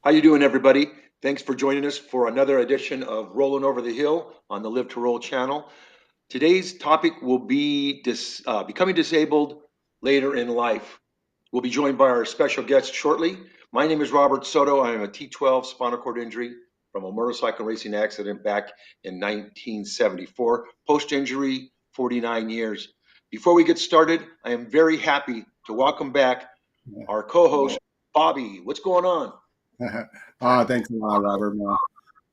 How you doing, everybody? Thanks for joining us for another edition of Rollin' Over the Hill on the Live to Roll channel. Today's topic will be becoming disabled later in life. We'll be joined by our special guest shortly. My name is Robert Soto. I am a T12 spinal cord injury from a motorcycle racing accident back in 1974. Post-injury, 49 years. Before we get started, I am very happy to welcome back our co-host, Bobby. What's going on? Thanks a lot, Robert.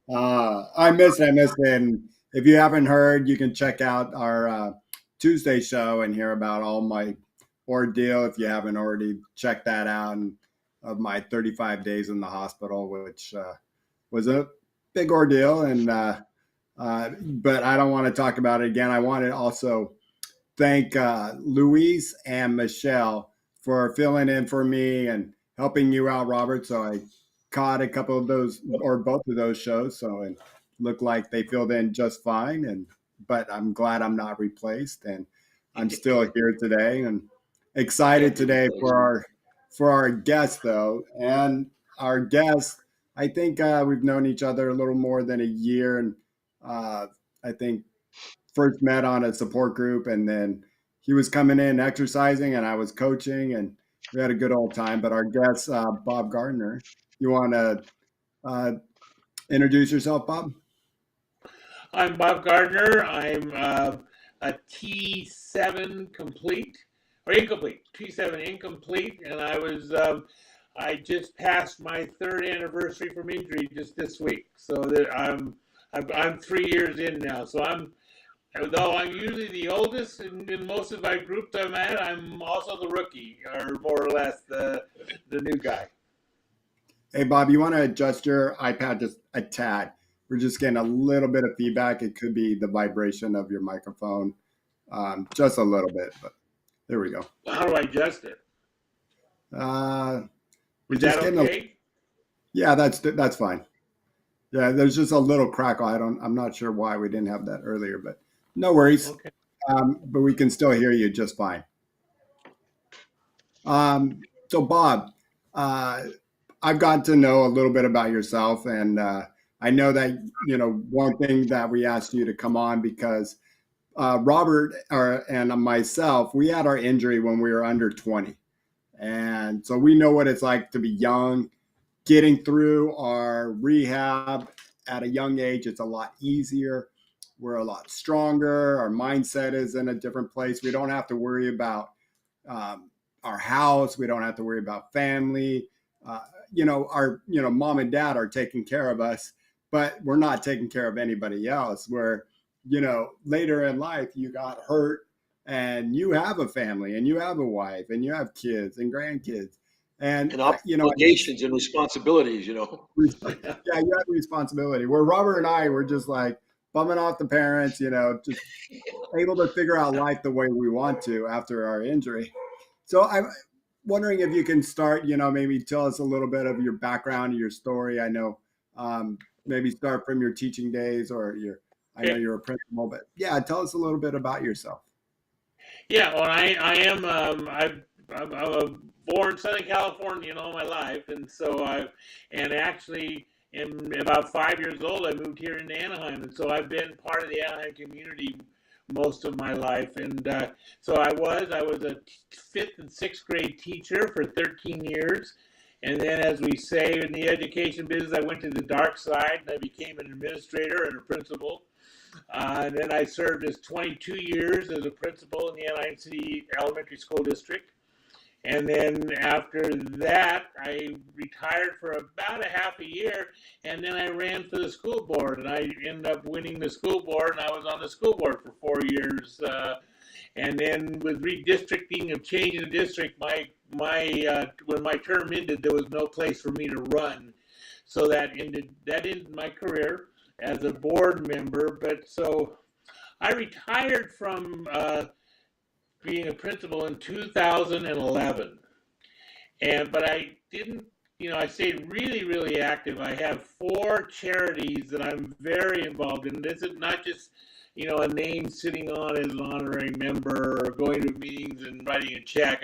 I missed it. And if you haven't heard, you can check out our Tuesday show and hear about all my ordeal if you haven't already checked that out, and of my 35 days in the hospital, which was a big ordeal. And but I don't want to talk about it again. I want to also thank Louise and Michelle for filling in for me and helping you out, Robert. So I caught a couple of those or both of those shows, so it looked like they filled in just fine. But I'm glad I'm not replaced, and I'm still here today and excited today for our guest though. And our guest, I think we've known each other a little more than a year, and I think first met on a support group, and then he was coming in exercising and I was coaching, and we had a good old time. But our guest, Bob Gardner. You want to introduce yourself, Bob? I'm Bob Gardner. I'm a T7 complete or incomplete, T7 incomplete, and I just passed my third anniversary from injury just this week. So that I'm 3 years in now. So although I'm usually the oldest in most of my groups I'm at, I'm also the rookie, or more or less the new guy. Hey, Bob, you want to adjust your iPad just a tad? We're just getting a little bit of feedback. It could be the vibration of your microphone, just a little bit, but there we go. How do I adjust it? We're just getting okay? Yeah, that's fine. Yeah, there's just a little crackle. I'm not sure why we didn't have that earlier, but no worries. Okay. But we can still hear you just fine. So, Bob, I've gotten to know a little bit about yourself, and I know that, one thing that we asked you to come on because Robert and myself, we had our injury when we were under 20. And so we know what it's like to be young, getting through our rehab at a young age. It's a lot easier. We're a lot stronger. Our mindset is in a different place. We don't have to worry about our house. We don't have to worry about family. Our mom and dad are taking care of us, but we're not taking care of anybody else. Where, later in life, you got hurt and you have a family and you have a wife and you have kids and grandkids and obligations and responsibilities, Yeah, you have responsibility. Where Robert and I were just like bumming off the parents, just able to figure out life the way we want to after our injury. So I'm wondering if you can start, maybe tell us a little bit of your background, your story. I know, maybe start from your teaching days I know you're a principal, but yeah, tell us a little bit about yourself. Yeah, well, I'm born in Southern California, all my life, and so actually about 5 years old, I moved here into Anaheim, and so I've been part of the Anaheim community most of my life. And so I was a 5th and 6th grade teacher for 13 years. And then, as we say in the education business, I went to the dark side and I became an administrator and a principal. And then I served as 22 years as a principal in the Anaheim City Elementary School District. And then after that, I retired for about a half a year, and then I ran for the school board, and I ended up winning the school board, and I was on the school board for 4 years. And then with redistricting of changing the district, when my term ended, there was no place for me to run. So that ended my career as a board member. But so I retired from being a principal in 2011, but I didn't. I stayed really, really active. I have 4 charities that I'm very involved in. This is not just a name sitting on as an honorary member or going to meetings and writing a check.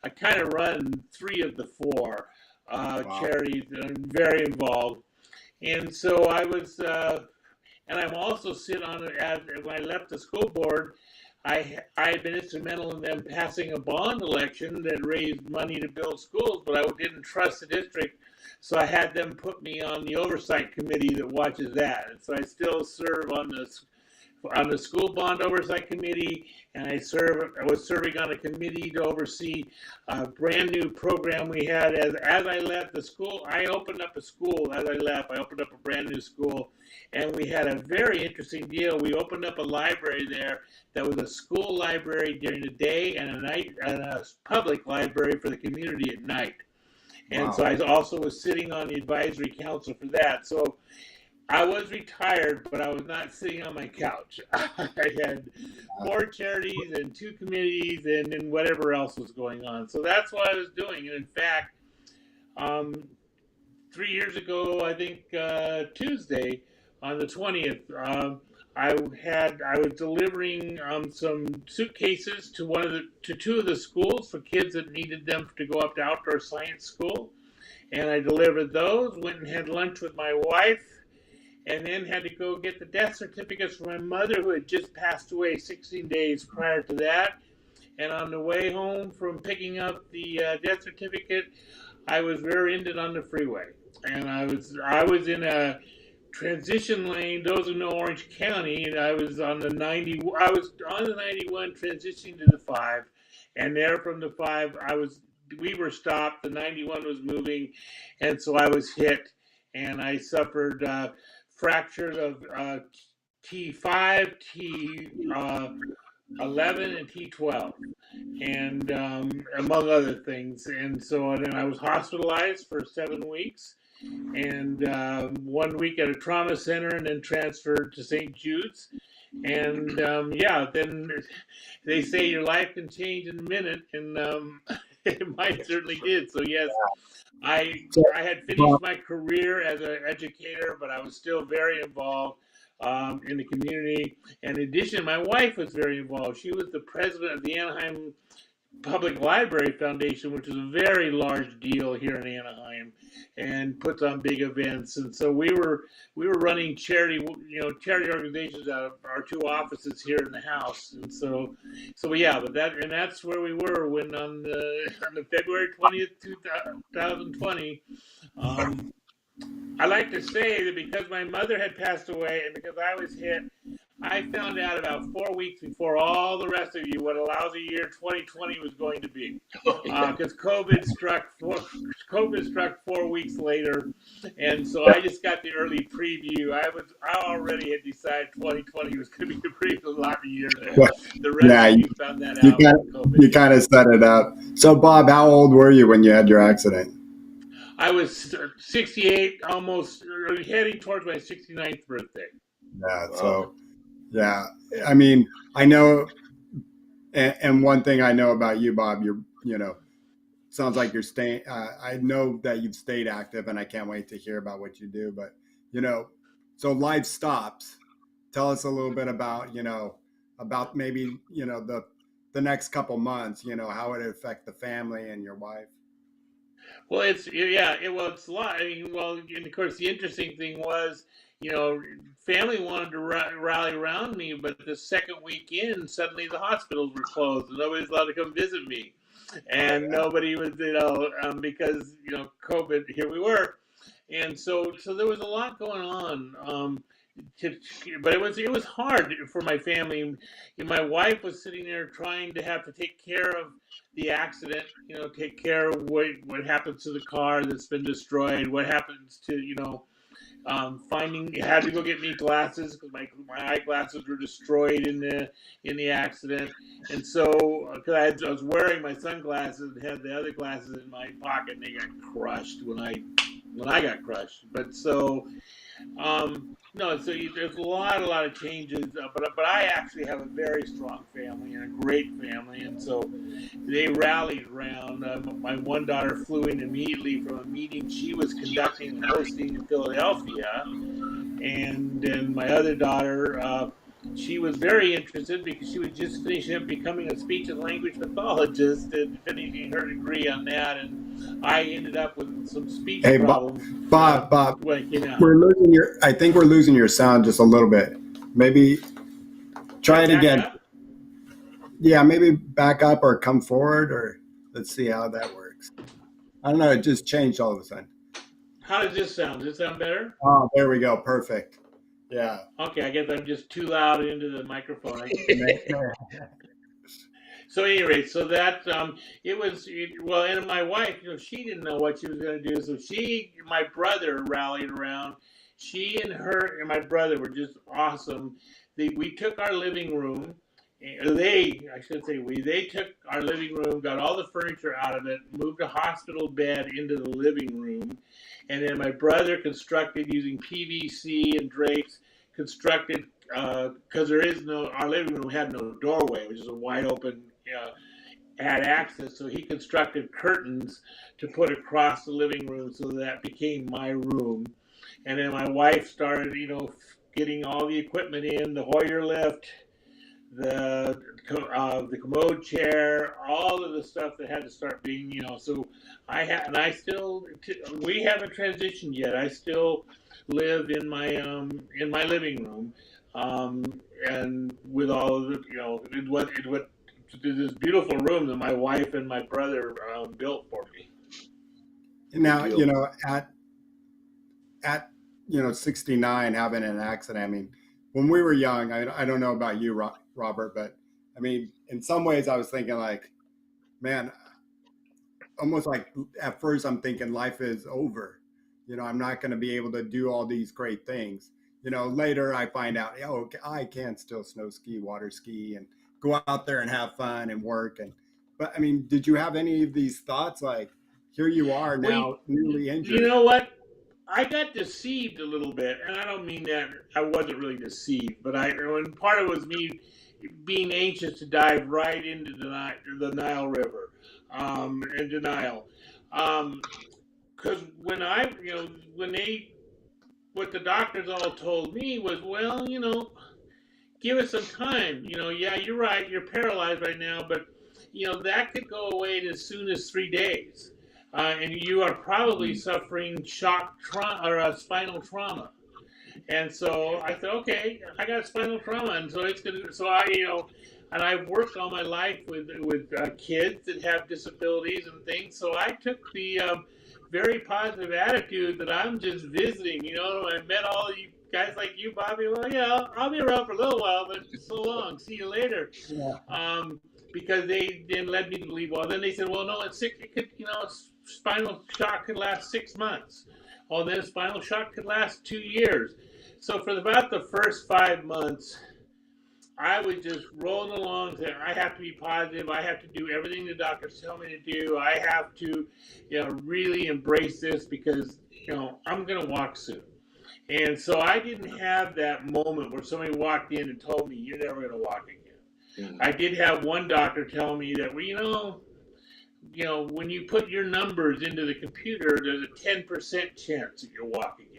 I kind of run 3 of the 4. Wow. charities, and I'm very involved. And so I was, and I'm also sit on it as when I left the school board. I had been instrumental in them passing a bond election that raised money to build schools, but I didn't trust the district, so I had them put me on the oversight committee that watches that. And so I still serve on the school bond oversight committee, and I was serving on a committee to oversee a brand new program we had. As I left the school, I opened up a school. As I left, I opened up a brand new school, and we had a very interesting deal. We opened up a library there that was a school library during the day and a public library for the community at night. And Wow. so I also was sitting on the advisory council for that. So I was retired, but I was not sitting on my couch. I had 4 charities and 2 committees and then whatever else was going on. So that's what I was doing. And in fact, um, 3 years ago, I think Tuesday on the 20th, I was delivering some suitcases to 2 of the schools for kids that needed them to go up to outdoor science school, and I delivered those. Went and had lunch with my wife, and then had to go get the death certificates for my mother, who had just passed away 16 days prior to that. And on the way home from picking up the death certificate, I was rear-ended on the freeway, and I was in a transition lane. Those who know Orange County, and I was on the 90. I was on the 91 transitioning to the 5, and there from the 5, we were stopped. The 91 was moving, and so I was hit, and I suffered fractures of T5, T11, and T12, and among other things. And so then I was hospitalized for 7 weeks, and 1 week at a trauma center, and then transferred to St. Jude's. And then they say your life can change in a minute, and it might certainly did. So yes, I had finished my career as an educator, but I was still very involved in the community. In addition, my wife was very involved. She was the president of the Anaheim Public Library Foundation, which is a very large deal here in Anaheim, and puts on big events. And so we were running charity organizations out of our 2 offices here in the house. And so yeah, but that's where we were when on the February 20th, 2020. I like to say that because my mother had passed away and because I was hit, I found out about 4 weeks before all the rest of you what a lousy year 2020 was going to be, because COVID struck 4 weeks later, and so I just got the early preview. I already had decided 2020 was going to be a pretty lousy year. The rest of you found that out. You kind of set it up. So Bob, how old were you when you had your accident? I was 68, almost heading towards my 69th birthday. Yeah. So. Yeah, I mean, I know, and one thing I know about you, Bob, sounds like you're staying. I know that you've stayed active, and I can't wait to hear about what you do. But so life stops. Tell us a little bit about maybe the next couple months. How it affect the family and your wife. Well, it's a lot. I mean, and of course, the interesting thing was, family wanted to rally around me, but the second week in, suddenly the hospitals were closed, and nobody's allowed to come visit me, and nobody was, because COVID. Here we were, and so there was a lot going on. But it was hard for my family. My wife was sitting there trying to have to take care of the accident, take care of what happens to the car that's been destroyed, what happens to had to go get me glasses because my eyeglasses were destroyed in the accident, and so because I was wearing my sunglasses and had the other glasses in my pocket, and they got crushed when I got crushed. But so. No, so there's a lot of changes, but I actually have a very strong family and a great family, and so they rallied around. My one daughter flew in immediately from a meeting she was conducting and hosting in Philadelphia, and then my other daughter, she was very interested because she was just finishing up becoming a speech and language pathologist and finishing her degree on that, and I ended up with some speech Hey, problems Bob, when I came out. we're losing your. I think we're losing your sound just a little bit. Maybe Can I try it back again. up? Yeah, maybe back up or come forward, or let's see how that works. I don't know. It just changed all of a sudden. How does this sound? Does this sound better? Oh, there we go. Perfect. Yeah. Okay, I guess I'm just too loud into the microphone. May- So anyway, so that well, and my wife, she didn't know what she was going to do, so my brother rallied around. She and her and my brother were just awesome. We took our living room. I should say they took our living room, got all the furniture out of it, moved a hospital bed into the living room, and then my brother constructed using PVC and drapes, constructed because our living room had no doorway, which is a wide open, had access. So he constructed curtains to put across the living room, so that became my room. And then my wife started, getting all the equipment in, the Hoyer lift, the commode chair, all of the stuff that had to start being, So we haven't transitioned yet. I still live in my living room, um, and with all of the, what this beautiful room that my wife and my brother built for me. now at 69 having an accident. I mean, when we were young, I don't know about you, Robert, but I mean, in some ways, I was thinking like, man, almost like at first I'm thinking life is over. I'm not going to be able to do all these great things. Later I find out, oh, I can still snow ski, water ski, and go out there and have fun and work. But I mean, did you have any of these thoughts? Like, here you are Well, now, newly you injured. know what? I got deceived a little bit, and I don't mean that I wasn't really deceived, but and part of it was me being anxious to dive right into the Nile River, and denial, because what the doctors all told me was, well, give it some time. Yeah, you're right. You're paralyzed right now, but that could go away in as soon as 3 days, and you are probably suffering shock trauma or a spinal trauma. And so I said, okay, I got spinal trauma, and so it's gonna. So and I've worked all my life with kids that have disabilities and things. So I took the very positive attitude that I'm just visiting. I met all you guys like you, Bobby. Well, yeah, I'll be around for a little while, but so long. See you later. Yeah. Because they then led me to believe. Well, then they said, well, no, it could, spinal shock could last 6 months. Oh, then spinal shock could last 2 years. So for about the first 5 months, I was just rolling along saying, I have to be positive. I have to do everything the doctors tell me to do. I have to, really embrace this because, I'm going to walk soon. And so I didn't have that moment where somebody walked in and told me, you're never going to walk again. I did have one doctor tell me that, well, when you put your numbers into the computer, there's a 10% chance that you'll walk again.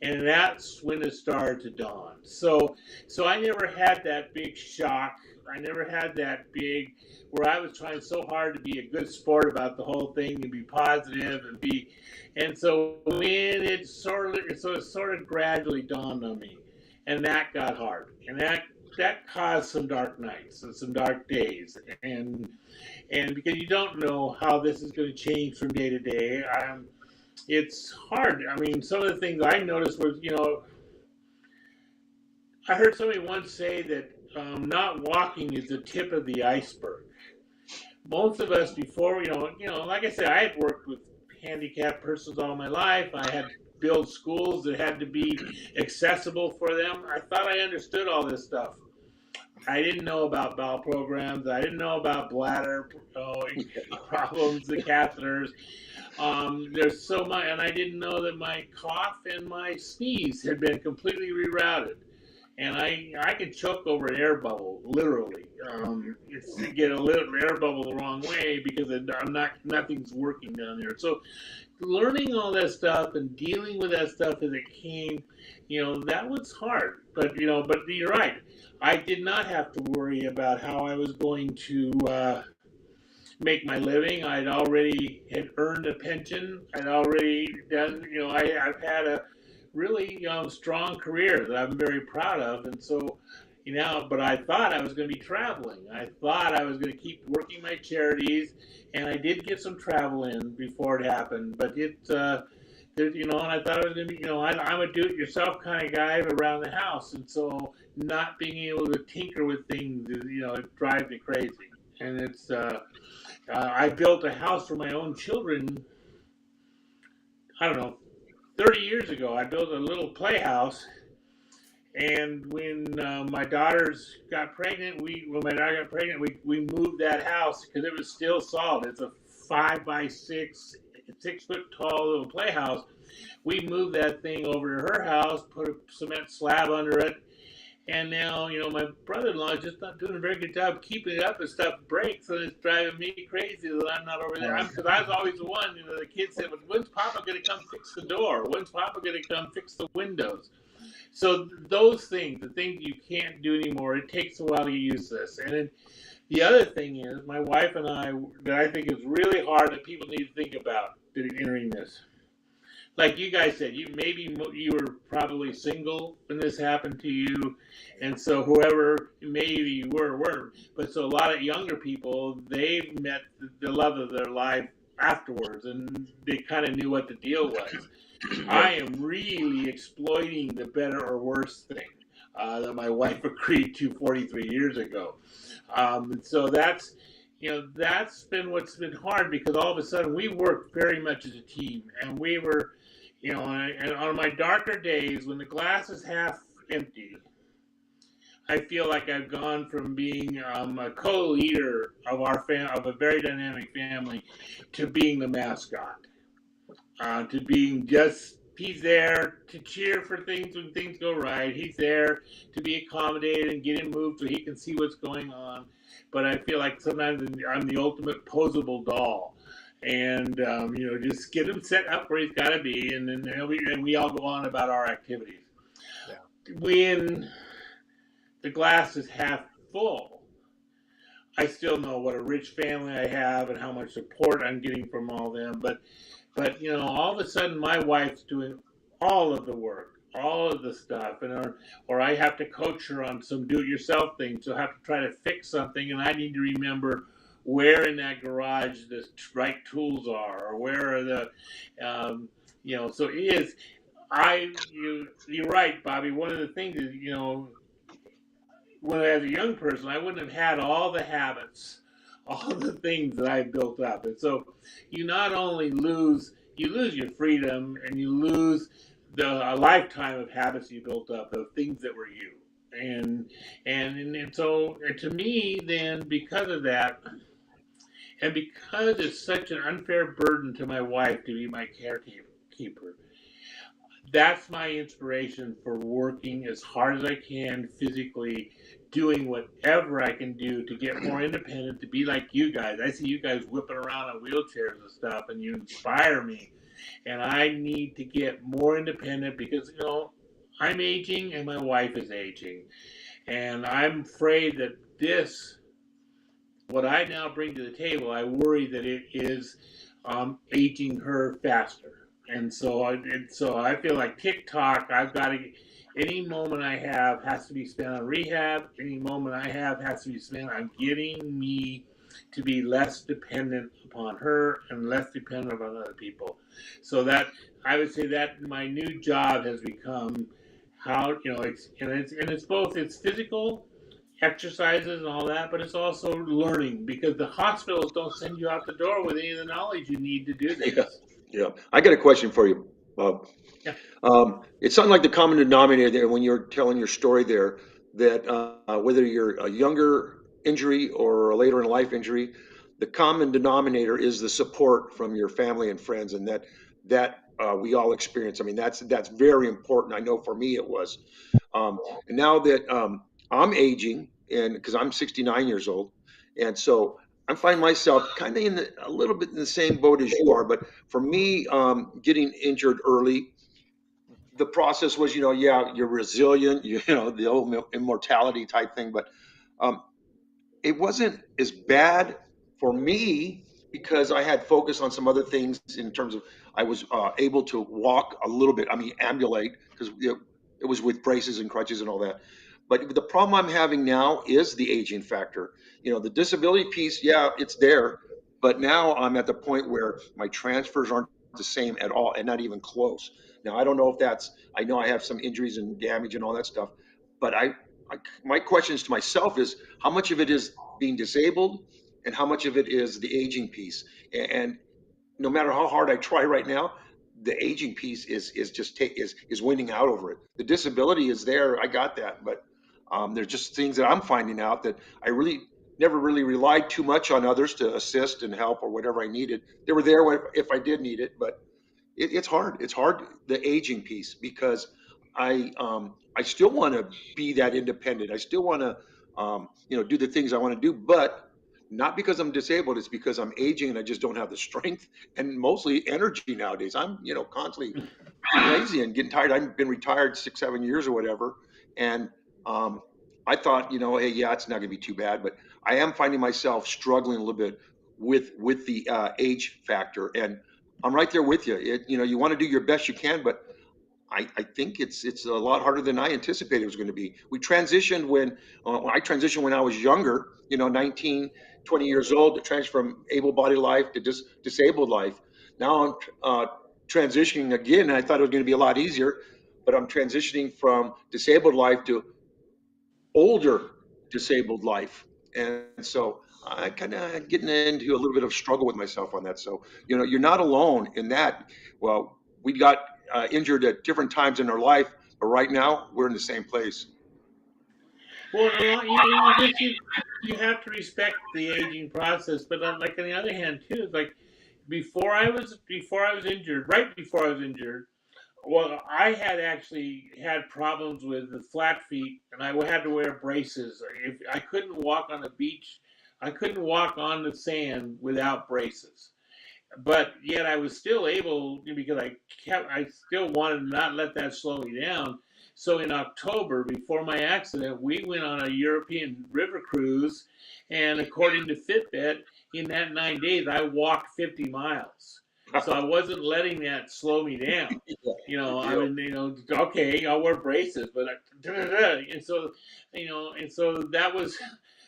And that's when it started to dawn. So I never had that big shock. I never had that big where I was trying so hard to be a good sport about the whole thing and be positive and so when it sort of gradually dawned on me, and that got hard, and that caused some dark nights and some dark days, and because you don't know how this is going to change from day to day. It's hard. I mean, some of the things I noticed was, I heard somebody once say that not walking is the tip of the iceberg. Most of us before, like I said, I had worked with handicapped persons all my life. I had built schools that had to be accessible for them. I thought I understood all this stuff. I didn't know about bowel programs. I didn't know about bladder problems, the catheters. There's so much, and I didn't know that my cough and my sneeze had been completely rerouted. And I can choke over an air bubble, literally. It's to get a little air bubble the wrong way because nothing's working down there. So learning all that stuff and dealing with that stuff as it came, that was hard. But you're right. I did not have to worry about how I was going to make my living. I'd already had earned a pension. I'd already done, I've had a really strong career that I'm very proud of. And so, but I thought I was going to be traveling. I thought I was going to keep working my charities, and I did get some travel in before it happened. But and I thought I was going to be, I'm a do-it-yourself kind of guy around the house, and so not being able to tinker with things, it drives me crazy. And I built a house for my own children. I don't know, 30 years ago. I built a little playhouse, and when my daughters got pregnant, when my daughter got pregnant, we moved that house because it was still solid. It's a 5 by 6, 6 foot tall little playhouse. We moved that thing over to her house, put a cement slab under it, and now, my brother-in-law is just not doing a very good job keeping it up, and stuff breaks, and it's driving me crazy that I'm not over there. Because I was always the one, the kids said, well, when's Papa going to come fix the door? When's Papa going to come fix the windows? So those things, the things you can't do anymore, it takes a while to use this. And then the other thing is, my wife and I, that I think is really hard that people need to think about entering this. Like you guys said, you were probably single when this happened to you, and so whoever maybe you weren't. But so a lot of younger people, they've met the love of their life afterwards, and they kind of knew what the deal was. I am really exploiting the better or worse thing that my wife agreed to 43 years ago. So that's been what's been hard, because all of a sudden we work very much as a team, and we were. And on my darker days, when the glass is half empty, I feel like I've gone from being a co-leader of of a very dynamic family to being the mascot, to being he's there to cheer for things when things go right. He's there to be accommodated and get him moved so he can see what's going on. But I feel like sometimes I'm the ultimate posable doll. And just get him set up where he's got to be, and then we all go on about our activities. Yeah. When the glass is half full, I still know what a rich family I have and how much support I'm getting from all them. But all of a sudden my wife's doing all of the work, all of the stuff, or I have to coach her on some do-it-yourself things. So I have to try to fix something, and I need to remember where in that garage the right tools are, or where are the, so it is. You're right, Bobby. One of the things is, when as a young person, I wouldn't have had all the habits, all the things that I built up, and so you not only lose your freedom, and you lose a lifetime of habits you built up of things that were you, and so to me, then because of that. And because it's such an unfair burden to my wife to be my caretaker, that's my inspiration for working as hard as I can physically, doing whatever I can do to get more independent, to be like you guys. I see you guys whipping around on wheelchairs and stuff, and you inspire me. And I need to get more independent because, I'm aging and my wife is aging. And I'm afraid that what I now bring to the table, I worry that it is aging her faster. And so I feel like TikTok, I've got to, any moment I have has to be spent on rehab. Any moment I have has to be spent on getting me to be less dependent upon her and less dependent upon other people. So that, I would say that my new job has become how, it's both, it's physical exercises and all that, but it's also learning, because the hospitals don't send you out the door with any of the knowledge you need to do this. Yeah. I got a question for you, Bob. Yeah. It's something like the common denominator there when you're telling your story there, that whether you're a younger injury or a later in life injury, the common denominator is the support from your family and friends, and that we all experience. I mean, that's very important. I know for me it was. And now that I'm aging, and because I'm 69 years old, and so I'm finding myself kind of a little bit in the same boat as you are. But for me, getting injured early, the process was, yeah, you're resilient, the old immortality type thing, but it wasn't as bad For me, because I had focus on some other things in terms of I was able to walk a little bit. I mean, ambulate because it was with braces and crutches and all that. But the problem I'm having now is the aging factor. The disability piece, yeah, it's there, but now I'm at the point where my transfers aren't the same at all and not even close. Now, I don't know if that's, I know I have some injuries and damage and all that stuff, but my questions to myself is how much of it is being disabled and how much of it is the aging piece. And no matter how hard I try right now, the aging piece is just is winning out over it. The disability is there, I got that, but there's just things that I'm finding out that I really never really relied too much on others to assist and help or whatever I needed. They were there if I did need it, but it's hard. It's hard, the aging piece, because I still want to be that independent. I still want to do the things I want to do, but not because I'm disabled. It's because I'm aging and I just don't have the strength and mostly energy nowadays. I'm constantly getting lazy and getting tired. I've been retired 6, 7 years or whatever, and um, I thought, hey, yeah, it's not going to be too bad, but I am finding myself struggling a little bit with the age factor, and I'm right there with you. You want to do your best you can, but I think it's a lot harder than I anticipated it was going to be. We transitioned when I transitioned when I was younger, 19, 20 years old, to transfer from able-bodied life to disabled life. Now I'm transitioning again. And I thought it was going to be a lot easier, but I'm transitioning from disabled life to older disabled life. And so I kind of getting into a little bit of struggle with myself on that. So, you're not alone in that. Well, we got injured at different times in our life, but right now we're in the same place. Well, a lot, you just you have to respect the aging process, but like on the other hand too, it's like before I was injured, right before I was injured. Well, I had actually had problems with the flat feet, and I had to wear braces. If I couldn't walk on the beach, I couldn't walk on the sand without braces. But yet I was still able, because I still wanted to not let that slow me down. So in October, before my accident, we went on a European river cruise, and according to Fitbit, in that 9 days, I walked 50 miles. So I wasn't letting that slow me down. Yeah, good I deal. mean, okay, I'll wear braces, but and so, and so that was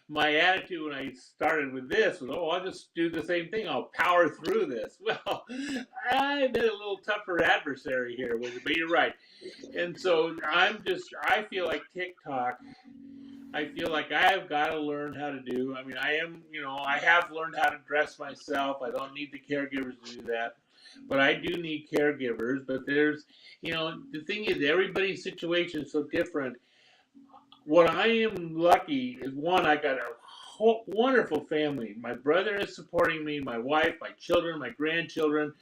my attitude when I started with this was, oh, I'll just do the same thing. I'll power through this. Well, I met a little tougher adversary here with it, but you're right. And so I feel like TikTok. I feel like I have got to learn how to do. I mean, I have learned how to dress myself. I don't need the caregivers to do that. But I do need caregivers. But the thing is, everybody's situation is so different. What I am lucky is, one, I got a wonderful family. My brother is supporting me, my wife, my children, my grandchildren.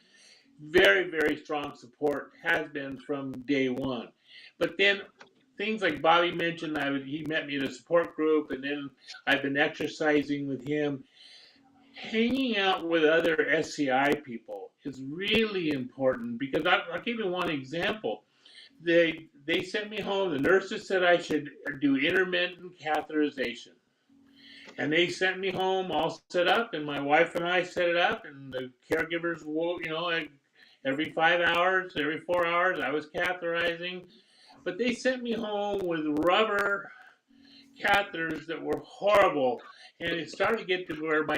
Very, very strong support has been from day one. But then things like Bobby mentioned, he met me at a support group, and then I've been exercising with him. Hanging out with other SCI people is really important, because I'll give you one example. They sent me home. The nurses said I should do intermittent catheterization, and they sent me home all set up. And my wife and I set it up, and the caregivers will, every 5 hours, every 4 hours, I was catheterizing. But they sent me home with rubber catheters that were horrible. And it started to get to where my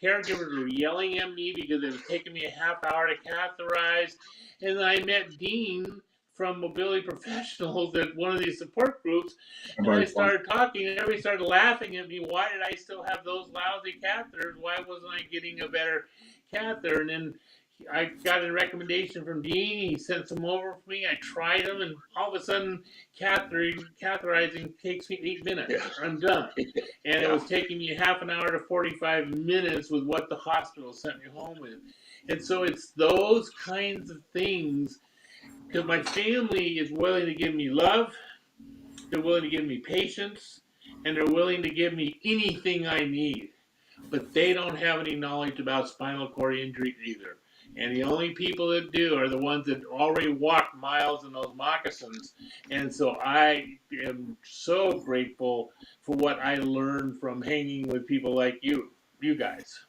caregivers were yelling at me because it was taking me a half hour to catheterize. And then I met Dean from Mobility Professionals at one of these support groups, and I started talking, and everybody started laughing at me. Why did I still have those lousy catheters? Why wasn't I getting a better catheter? And then I got a recommendation from Dean. He sent some over for me. I tried them, and all of a sudden, catheterizing takes me 8 minutes. Yeah. I'm done. And it Yeah. was taking me half an hour to 45 minutes with what the hospital sent me home with. And so it's those kinds of things, because my family is willing to give me love, they're willing to give me patience, and they're willing to give me anything I need. But they don't have any knowledge about spinal cord injury either. And the only people that do are the ones that already walk miles in those moccasins. And so I am so grateful for what I learned from hanging with people like you. you guys.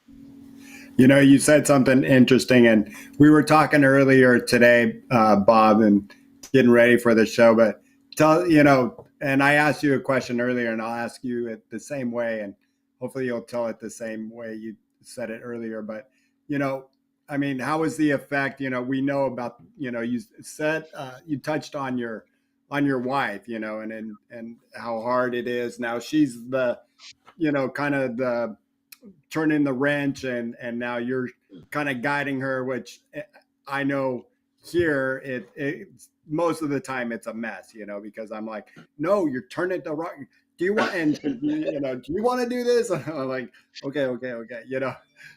You said something interesting, and we were talking earlier today, Bob, and getting ready for the show. But and I asked you a question earlier, and I'll ask you it the same way, and hopefully you'll tell it the same way you said it earlier. But I mean, how was the effect? We know about you said you touched on your wife, and how hard it is. Now she's the kind of the turning the wrench, and now you're kind of guiding her, which I know here it most of the time it's a mess, because I'm like, no, you're turning the wrong. Do you want and do you want to do this? I'm like, okay,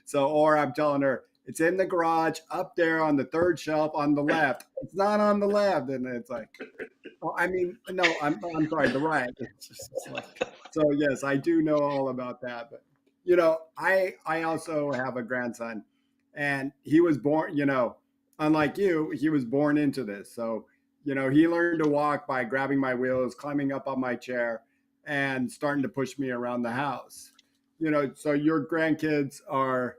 So or I'm telling her it's in the garage up there on the third shelf on the left. It's not on the left, and it's like, oh, I mean, no, I'm sorry, the right. It's just like, so yes, I do know all about that, but I also have a grandson, and he was born, unlike you, he was born into this. So, he learned to walk by grabbing my wheels, climbing up on my chair, and starting to push me around the house. So your grandkids are,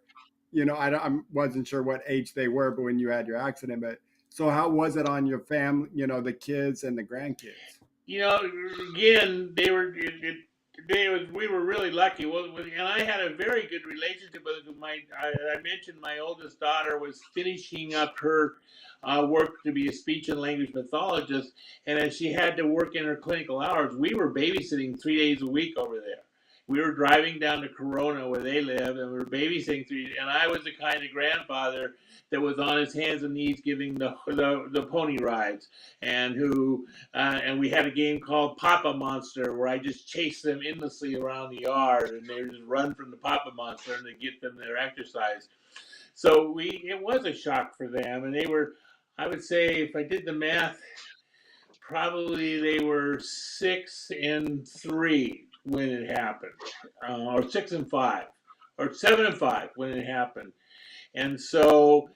I wasn't sure what age they were, but when you had your accident, but so how was it on your family, the kids and the grandkids? Again, we were really lucky. Well, and I had a very good relationship with I mentioned my oldest daughter was finishing up her work to be a speech and language pathologist, and as she had to work in her clinical hours, we were babysitting 3 days a week over there. We were driving down to Corona where they lived, and we were babysitting and I was the kind of grandfather that was on his hands and knees giving the pony rides, and and we had a game called Papa Monster where I just chased them endlessly around the yard, and they would just run from the Papa Monster and to get them their exercise. So it was a shock for them, and they were, I would say, if I did the math, probably they were 6 and 3 when it happened, or 6 and 5, or 7 and 5 when it happened, and so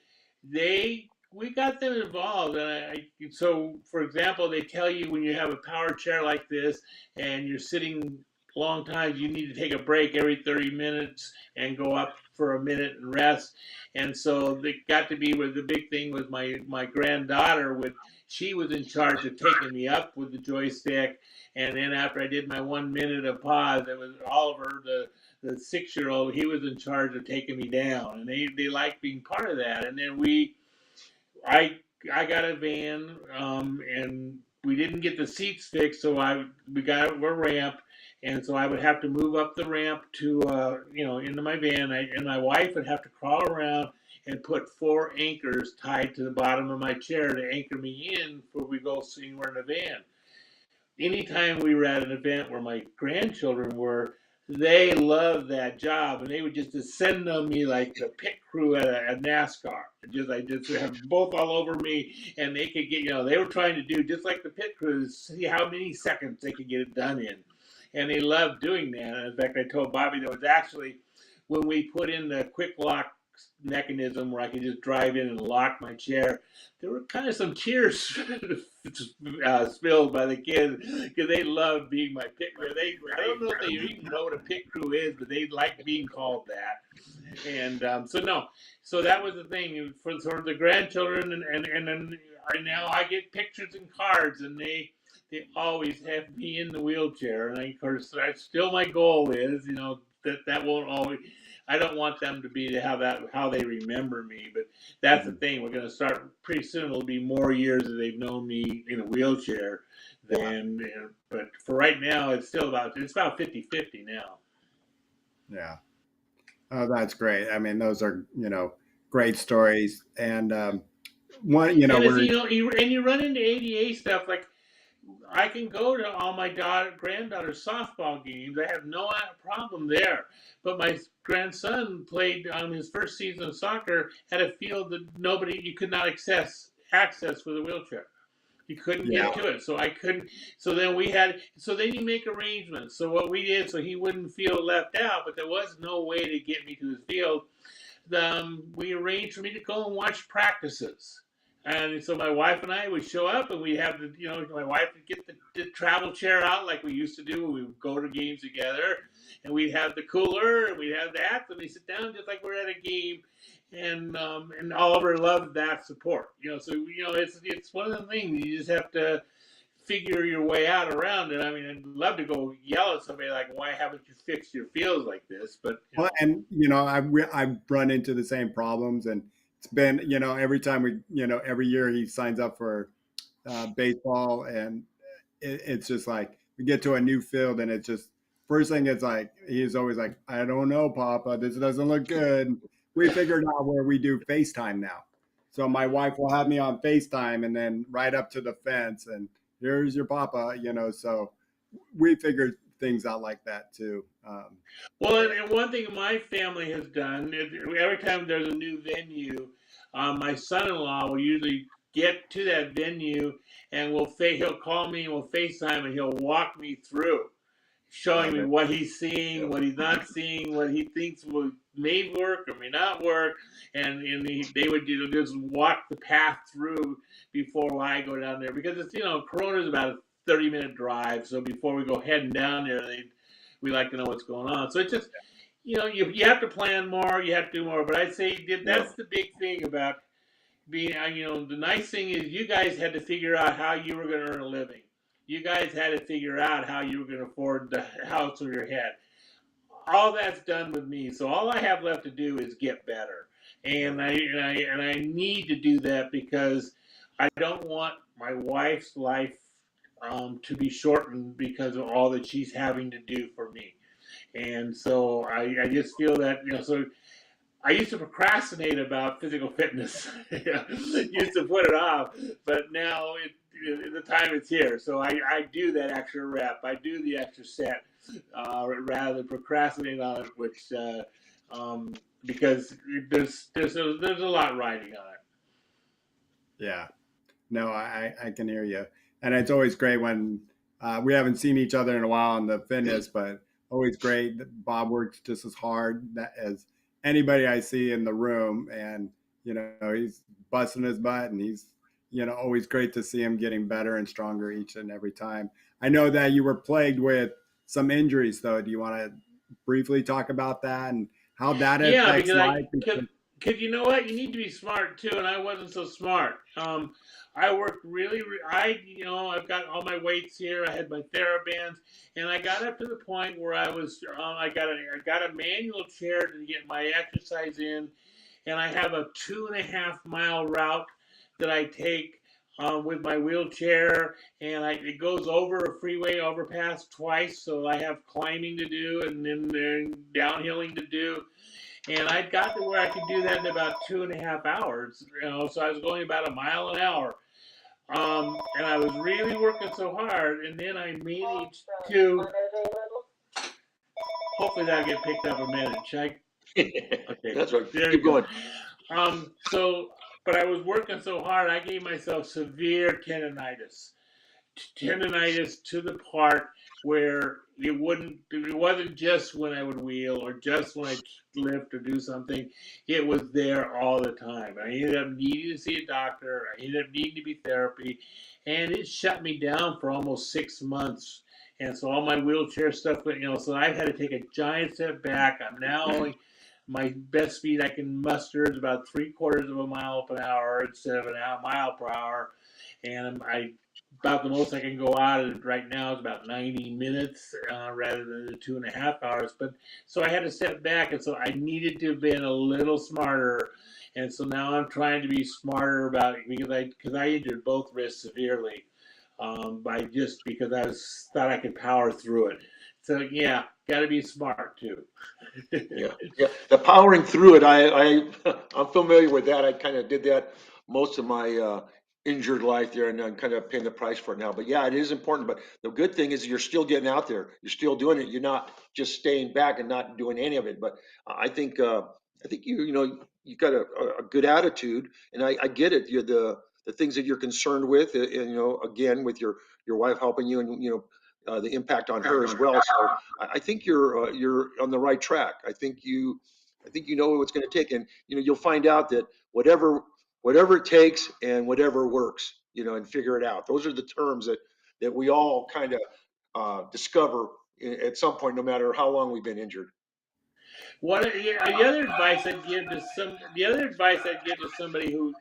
we got them involved. And so for example, they tell you when you have a power chair like this and you're sitting long times, you need to take a break every 30 minutes and go up for a minute and rest. And so they got to be where the big thing was my granddaughter she was in charge of taking me up with the joystick. And then after I did my 1 minute of pause, it was Oliver, the 6-year-old, he was in charge of taking me down, and they liked being part of that. And then I got a van, and we didn't get the seats fixed, so we got a ramp, and so I would have to move up the ramp to into my van, and my wife would have to crawl around and put 4 anchors tied to the bottom of my chair to anchor me in before we go anywhere in the van. Anytime we were at an event where my grandchildren were, they loved that job, and they would just descend on me like the pit crew at a NASCAR. I just have both all over me, and they could get, they were trying to do just like the pit crews, see how many seconds they could get it done in, and they loved doing that. And in fact, I told Bobby that was actually when we put in the quick lock mechanism where I could just drive in and lock my chair, there were kind of some tears spilled by the kids because they loved being my pit crew. I don't know if they even know what a pit crew is, but they like being called that. And so that was the thing for the grandchildren, and then now I get pictures and cards, and they always have me in the wheelchair, and of course that's still my goal is that won't always. I don't want them to be how they remember me, but that's the thing. We're going to start pretty soon. It'll be more years that they've known me in a wheelchair than. But for right now, it's about 50-50 now. Yeah. Oh, that's great. I mean, those are great stories, and one you run into ADA stuff like. I can go to all my granddaughter's softball games. I have no problem there. But my grandson played on his first season of soccer at a field that you could not access with a wheelchair. You couldn't get to it, so I couldn't. So then you make arrangements. So what we did, so he wouldn't feel left out, but there was no way to get me to his field. We arranged for me to go and watch practices. And so my wife and I would show up, and we have the, my wife would get the travel chair out like we used to do when we would go to games together, and we'd have the cooler, and we'd have that, and we sit down just like we're at a game, and Oliver loved that support. So it's one of the things you just have to figure your way out around it. I mean, I'd love to go yell at somebody like, "Why haven't you fixed your feels like this?" But Well, and I've run into the same problems, and it's been every time every year he signs up for baseball, and it's just like we get to a new field, and it's just first thing it's like he's always like, I don't know, Papa, this doesn't look good. We figured out where we do FaceTime now, so my wife will have me on FaceTime, and then right up to the fence, and here's your Papa, So we figured things out like that too. Well, and one thing my family has done, every time there's a new venue, my son-in-law will usually get to that venue, and he'll call me and we'll FaceTime, and he'll walk me through, showing me Okay. what he's seeing, what he's not seeing, what he thinks may work or may not work, and they would just walk the path through before I go down there, because it's Corona's about a 30-minute drive, so before we go heading down there, we like to know what's going on. So it's just you have to plan more, you have to do more, but I'd say that's the big thing about being, the nice thing is you guys had to figure out how you were going to earn a living. You guys had to figure out how you were going to afford the house over your head. All that's done with me. So all I have left to do is get better. And I need to do that because I don't want my wife's life to be shortened because of all that she's having to do for me. And so I just feel that, so I used to procrastinate about physical fitness. Used to put it off, but now the time is here. So I do that extra rep. I do the extra set rather than procrastinate on it, which because there's a lot riding on it. Yeah. No, I can hear you. And it's always great when we haven't seen each other in a while in the fitness, but always great that Bob works just as hard as anybody I see in the room. And, he's busting his butt, and he's, always great to see him getting better and stronger each and every time. I know that you were plagued with some injuries, though. Do you want to briefly talk about that and how that Yeah, affects because life? because you know what, you need to be smart too, and I wasn't so smart. I worked I've got all my weights here. I had my TheraBands, and I got up to the point where I got a manual chair to get my exercise in, and I have a 2.5 mile route that I take with my wheelchair, and it goes over a freeway overpass twice, so I have climbing to do and then downhilling to do, and I got to where I could do that in about 2.5 hours. So I was going about a mile an hour, and I was really working so hard, and then I managed to. Hopefully that'll get picked up a minute. Check. Okay, That's right. there Keep you go. going. So, but I was working so hard, I gave myself severe tendonitis to the part where it wasn't just when I would wheel or just when I lift or do something. It was there all the time. I ended up needing to see a doctor. I ended up needing to be therapy, and it shut me down for almost 6 months. And so all my wheelchair stuff, so I had to take a giant step back. I'm now only my best speed I can muster is about 3/4 of a mile per hour instead of a mile per hour, and I about the most I can go out right now is about 90 minutes rather than the 2.5 hours. But so I had to step back, and so I needed to have been a little smarter. And so now I'm trying to be smarter about it because I injured both wrists severely because thought I could power through it. So yeah, got to be smart too. Yeah, yeah. The powering through it, I'm familiar with that. I kind of did that most of my injured life there, and I'm kind of paying the price for it now. But yeah, it is important. But the good thing is you're still getting out there. You're still doing it. You're not just staying back and not doing any of it. But I think you got a good attitude, and I get it. You're the things that you're concerned with, and again with your wife helping you, and the impact on her as well. So I think you're on the right track. I think you know what's going to take, and you'll find out that whatever whatever it takes and whatever works, and figure it out. Those are the terms that we all kind of discover at some point, no matter how long we've been injured. The other advice I'd give to somebody who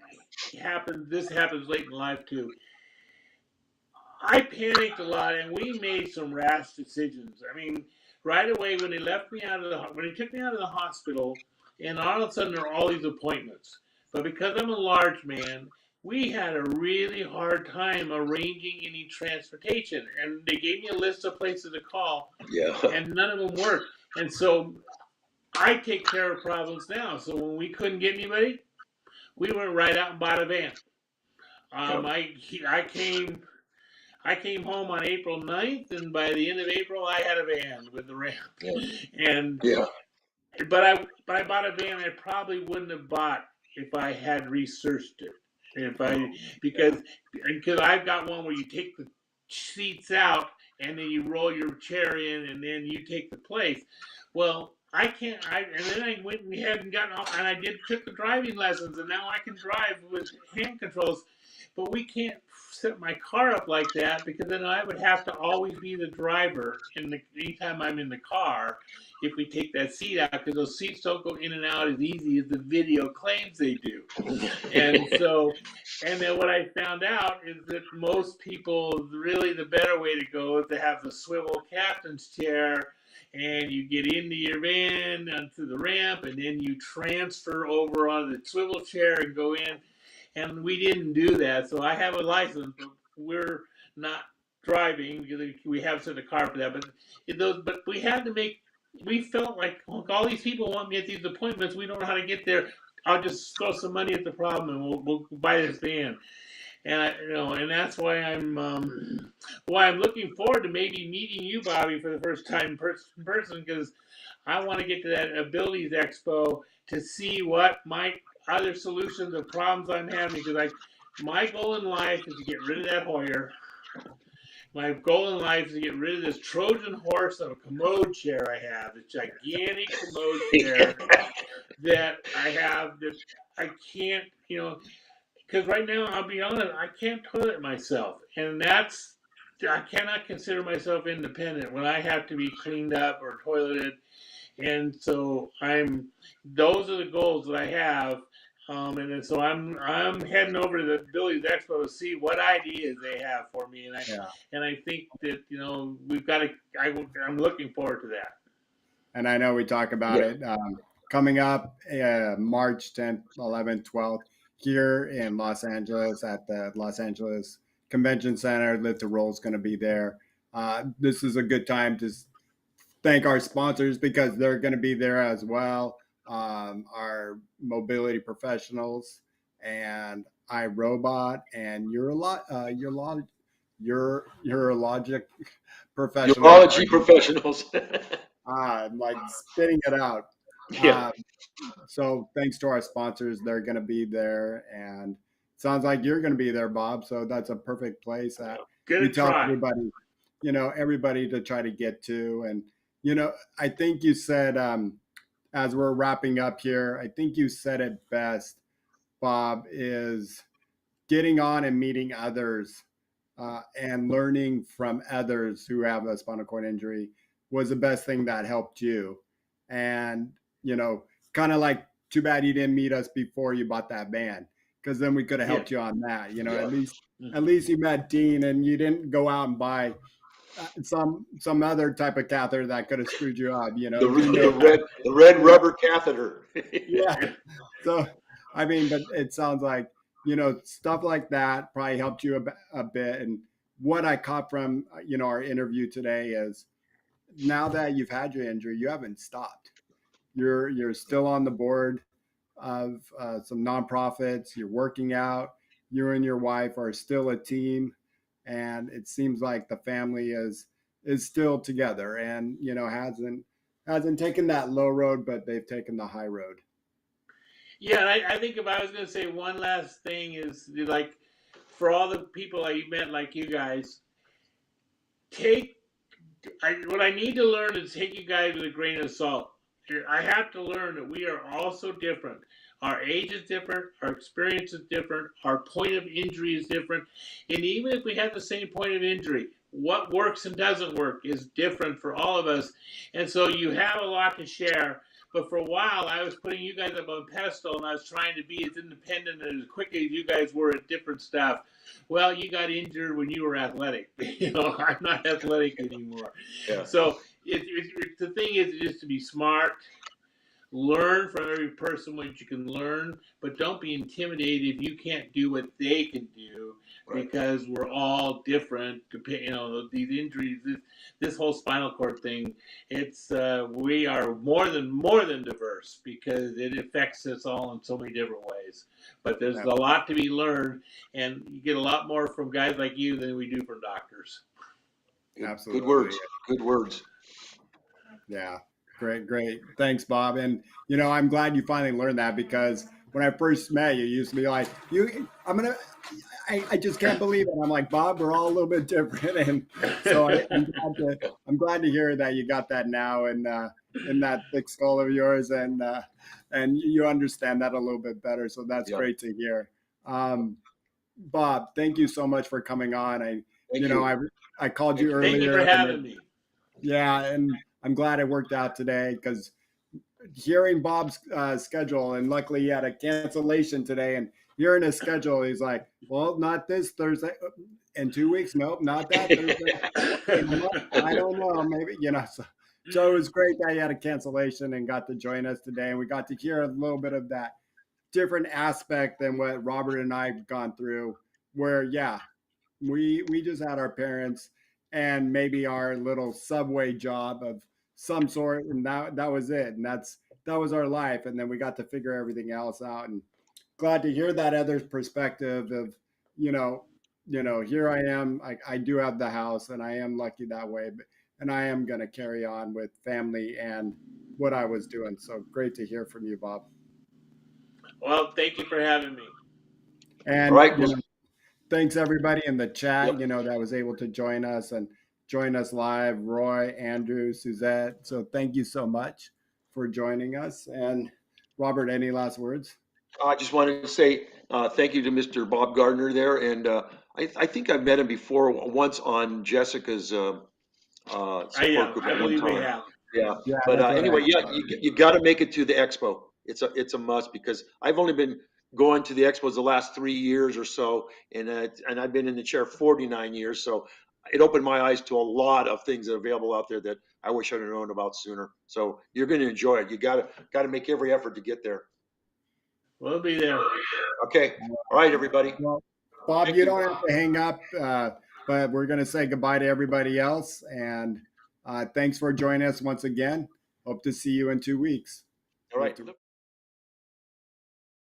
this happens late in life too. I panicked a lot, and we made some rash decisions. I mean, right away when they took me out of the hospital, and all of a sudden there are all these appointments. But because I'm a large man, we had a really hard time arranging any transportation, and they gave me a list of places to call, Yeah. and none of them worked. And so I take care of problems now. So when we couldn't get anybody, we went right out and bought a van. Yeah. I came home on April 9th, and by the end of April, I had a van with the ramp. Yeah. And Yeah. but I bought a van I probably wouldn't have bought if I had researched it. Because I've got one where you take the seats out and then you roll your chair in and then you take the place. Well, I can't. And then I went and hadn't gotten off, and I took the driving lessons, and now I can drive with hand controls. But we can't set my car up like that because then I would have to always be the driver anytime I'm in the car if we take that seat out, because those seats don't go in and out as easy as the video claims they do. And then what I found out is that most people, really the better way to go is to have the swivel captain's chair, and you get into your van onto the ramp, and then you transfer over on the swivel chair and go in. And we didn't do that, so I have a license, but we're not driving because we have set a car for that. But we had to make. We felt like, look, all these people want me at these appointments. We don't know how to get there. I'll just throw some money at the problem, and we'll buy this van. And that's why I'm looking forward to maybe meeting you, Bobby, for the first time in person, because I want to get to that Abilities Expo to see what my other solutions of problems I'm having. Because my goal in life is to get rid of that Hoyer. My goal in life is to get rid of this Trojan horse of a commode chair I have, this gigantic commode chair that I have that I can't, because right now, I'll be honest, I can't toilet myself. And I cannot consider myself independent when I have to be cleaned up or toileted. And so those are the goals that I have. And so I'm heading over to the Abilities Expo to see what ideas they have for me, and I think that we've got to. I'm looking forward to that. And I know we talk about it coming up March 10th, 11th, 12th here in Los Angeles at the Los Angeles Convention Center. Live to Roll is going to be there. This is a good time to thank our sponsors because they're going to be there as well. Our mobility professionals and iRobot and urologic professionals. Urology professionals. I'm like spitting it out. Yeah. So thanks to our sponsors, they're going to be there, and it sounds like you're going to be there, Bob. So that's a perfect place that we tell everybody, everybody to try to get to. And I think you said, as we're wrapping up here, I think you said it best, Bob, is getting on and meeting others and learning from others who have a spinal cord injury was the best thing that helped you. And, kind of like, too bad you didn't meet us before you bought that van, because then we could have helped you on that. At least you met Dean and you didn't go out and buy some other type of catheter that could have screwed you up. The red rubber catheter. Yeah. So, but it sounds like, stuff like that probably helped you a bit. And what I caught from, our interview today is now that you've had your injury, you haven't stopped. You're still on the board of some nonprofits. You're working out. You and your wife are still a team, and it seems like the family is still together, and hasn't taken that low road, but they've taken the high road. Yeah, and I think if I was going to say one last thing is, like, for all the people that you met, like you guys, what I need to learn is take you guys with a grain of salt. I have to learn that we are all so different. Our age is different, our experience is different, our point of injury is different, and even if we have the same point of injury, what works and doesn't work is different for all of us. And so you have a lot to share. But for a while, I was putting you guys up on a pedestal, and I was trying to be as independent and as quick as you guys were at different stuff. Well, you got injured when you were athletic. I'm not athletic anymore. Yeah. So the thing is just to be smart, learn from every person what you can learn, but don't be intimidated if you can't do what they can do, Right. because we're all different. These injuries, this whole spinal cord thing, it's we are more than diverse because it affects us all in so many different ways. But there's a lot to be learned, and you get a lot more from guys like you than we do from doctors. Absolutely. Good words. Good words. Yeah. Great. Thanks, Bob. And, you know, I'm glad you finally learned that, because when I first met you, you used to be like, I just can't believe it. I'm like, Bob, we're all a little bit different. And so I'm glad to hear that you got that now in that thick skull of yours, and you understand that a little bit better. So that's great to hear. Bob, thank you so much for coming on. I called you earlier. Thank you for having me. Yeah, and I'm glad it worked out today, because hearing Bob's schedule, and luckily he had a cancellation today, and hearing his schedule, he's like, well, not this Thursday. In 2 weeks, nope, not that Thursday. I don't know, maybe, so it was great that he had a cancellation and got to join us today, and we got to hear a little bit of that different aspect than what Robert and I've gone through, where, we just had our parents and maybe our little subway job of some sort, and that was it, and that was our life, and then we got to figure everything else out. And glad to hear that other perspective of, here I am, I do have the house, and I am lucky that way, and I am going to carry on with family and what I was doing. So great to hear from you, Bob. Well, thank you for having me. And all right. Thanks everybody in the chat, that was able to join us live. Roy, Andrew, Suzette. So thank you so much for joining us. And Robert, any last words? I just wanted to say thank you to Mr. Bob Gardner there. And I think I've met him before once on Jessica's support group at one time. Yeah. But anyway, you got to make it to the expo. It's a must, because I've only been going to the expos the last 3 years or so, and I've been in the chair 49 years. So it opened my eyes to a lot of things that are available out there that I wish I'd have known about sooner. So you're going to enjoy it. You got to make every effort to get there. We'll be there. Okay. All right, everybody. Well, Bob, you don't have to hang up, but we're going to say goodbye to everybody else. And thanks for joining us once again. Hope to see you in 2 weeks. All right.